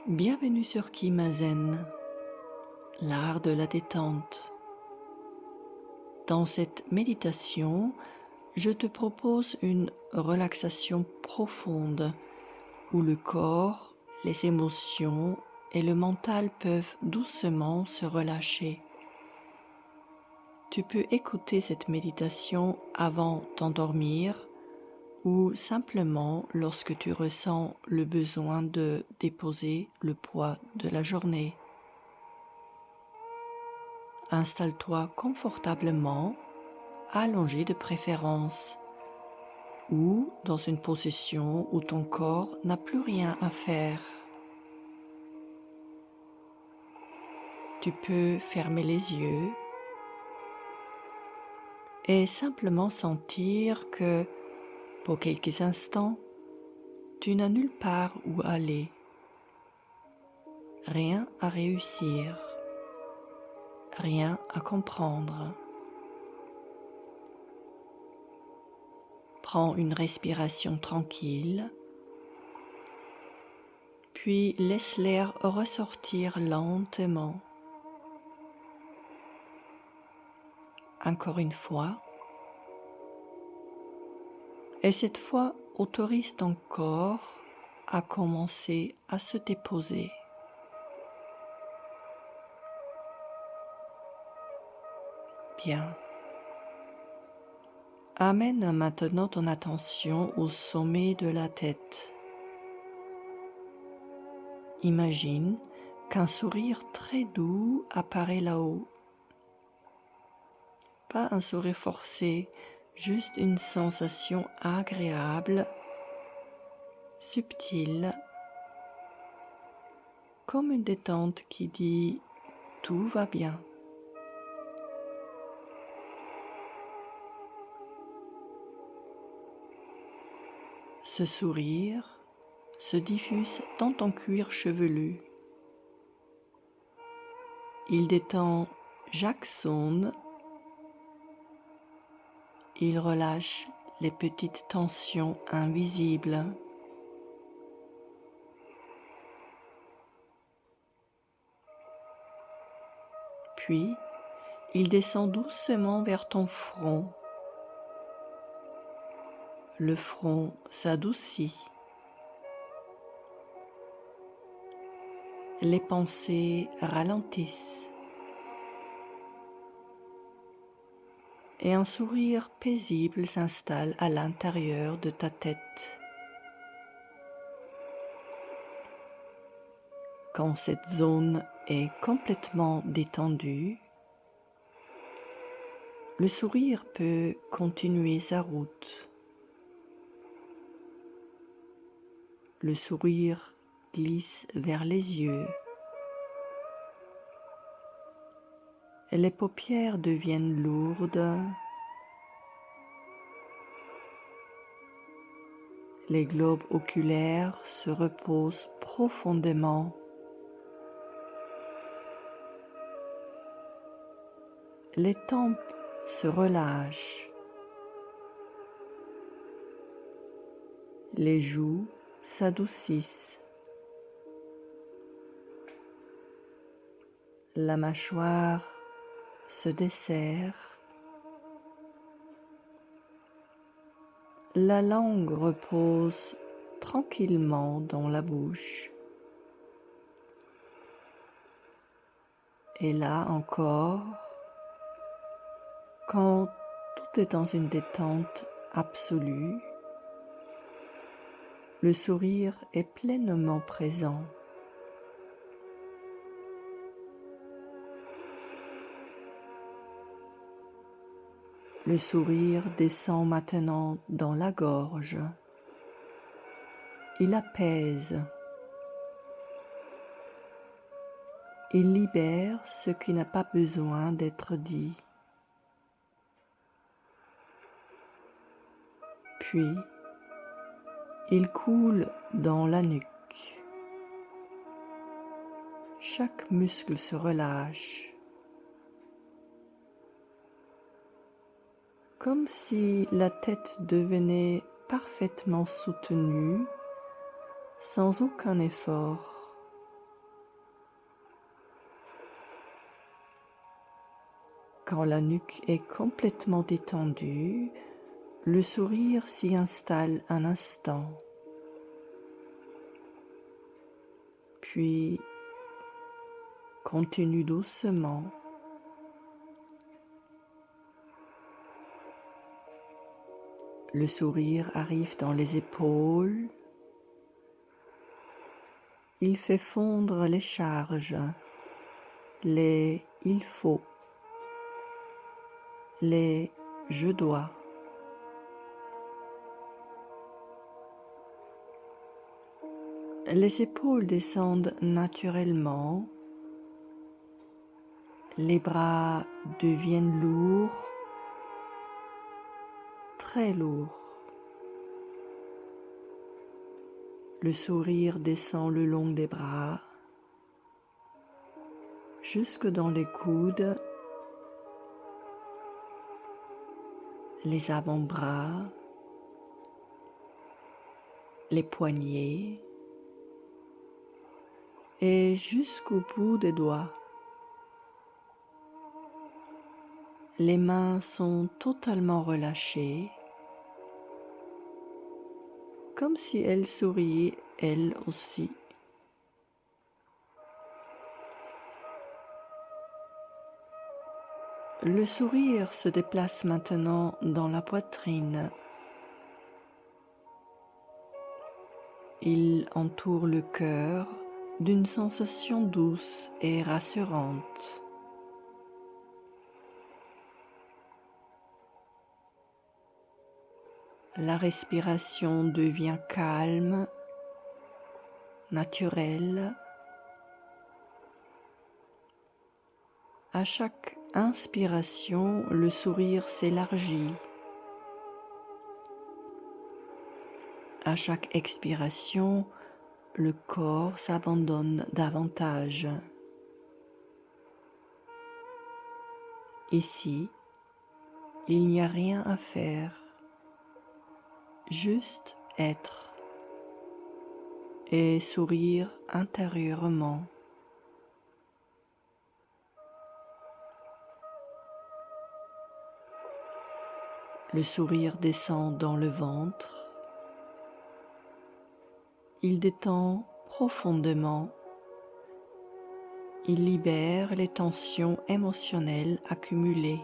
Bienvenue sur Kimazen, l'art de la détente. Dans cette méditation, je te propose une relaxation profonde où le corps, les émotions et le mental peuvent doucement se relâcher. Tu peux écouter cette méditation avant d'endormir ou simplement lorsque tu ressens le besoin de déposer le poids de la journée. Installe-toi confortablement, allongé de préférence, ou dans une position où ton corps n'a plus rien à faire. Tu peux fermer les yeux et simplement sentir que, pour quelques instants, tu n'as nulle part où aller, rien à réussir, rien à comprendre. Prends une respiration tranquille, puis laisse l'air ressortir lentement. Encore une fois, et cette fois, autorise ton corps à commencer à se déposer. Bien. Amène maintenant ton attention au sommet de la tête. Imagine qu'un sourire très doux apparaît là-haut. Pas un sourire forcé, juste une sensation agréable, subtile, comme une détente qui dit « tout va bien ». Ce sourire se diffuse dans ton cuir chevelu. Il détend chaque zone. Il relâche les petites tensions invisibles. Puis, il descend doucement vers ton front. Le front s'adoucit. Les pensées ralentissent. Et un sourire paisible s'installe à l'intérieur de ta tête. Quand cette zone est complètement détendue, le sourire peut continuer sa route. Le sourire glisse vers les yeux. Et les paupières deviennent lourdes. Les globes oculaires se reposent profondément. Les tempes se relâchent. Les joues s'adoucissent. La mâchoire se desserre. La langue repose tranquillement dans la bouche. Et là encore, quand tout est dans une détente absolue, le sourire est pleinement présent. Le sourire descend maintenant dans la gorge. Il apaise. Il libère ce qui n'a pas besoin d'être dit. Puis, il coule dans la nuque. Chaque muscle se relâche. Comme si la tête devenait parfaitement soutenue, sans aucun effort. Quand la nuque est complètement détendue, le sourire s'y installe un instant. Puis, continue doucement. Le sourire arrive dans les épaules. Il fait fondre les charges, les « il faut », les « je dois ». Les épaules descendent naturellement, les bras deviennent lourds, très lourds. Le sourire descend le long des bras, jusque dans les coudes, les avant-bras, les poignets et jusqu'au bout des doigts. Les mains sont totalement relâchées, comme si elles souriaient elles aussi. Le sourire se déplace maintenant dans la poitrine. Il entoure le cœur d'une sensation douce et rassurante. La respiration devient calme, naturelle. À chaque inspiration, le sourire s'élargit. À chaque expiration, le corps s'abandonne davantage. Ici, il n'y a rien à faire, juste être et sourire intérieurement. Le sourire descend dans le ventre. Il détend profondément. Il libère les tensions émotionnelles accumulées.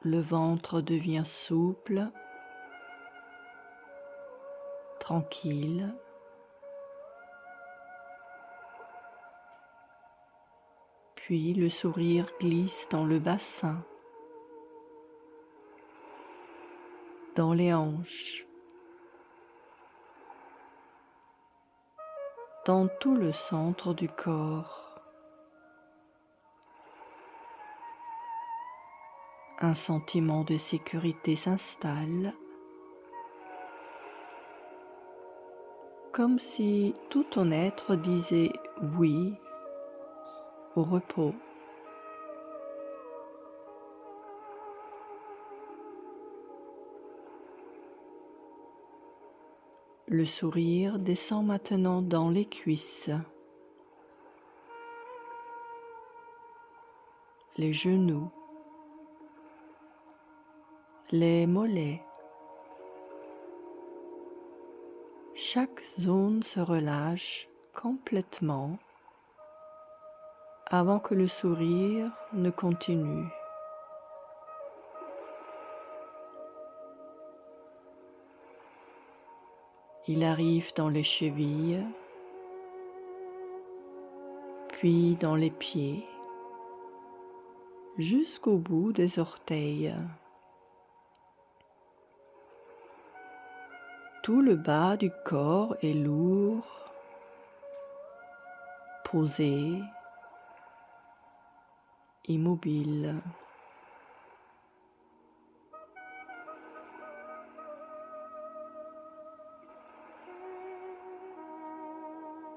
Le ventre devient souple, tranquille. Puis le sourire glisse dans le bassin, dans les hanches, dans tout le centre du corps. Un sentiment de sécurité s'installe, comme si tout ton être disait oui au repos. Le sourire descend maintenant dans les cuisses, les genoux, les mollets. Chaque zone se relâche complètement avant que le sourire ne continue. Il arrive dans les chevilles, puis dans les pieds, jusqu'au bout des orteils. Tout le bas du corps est lourd, posé, immobile.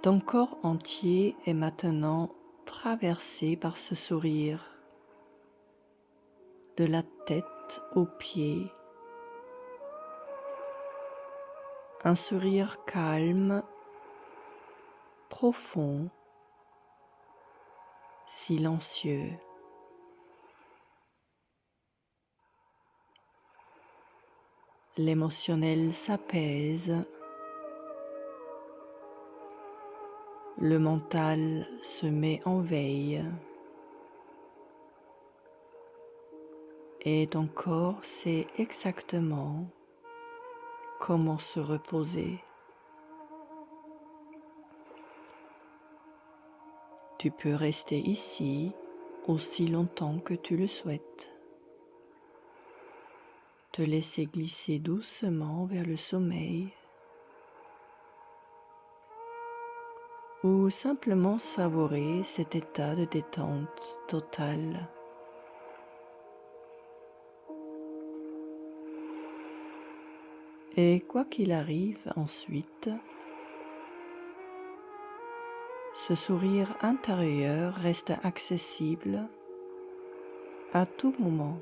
Ton corps entier est maintenant traversé par ce sourire, de la tête aux pieds. Un sourire calme, profond, silencieux. L'émotionnel s'apaise, le mental se met en veille et ton corps sait exactement comment se reposer. Tu peux rester ici aussi longtemps que tu le souhaites. Te laisser glisser doucement vers le sommeil ou simplement savourer cet état de détente totale. Et quoi qu'il arrive ensuite, ce sourire intérieur reste accessible à tout moment.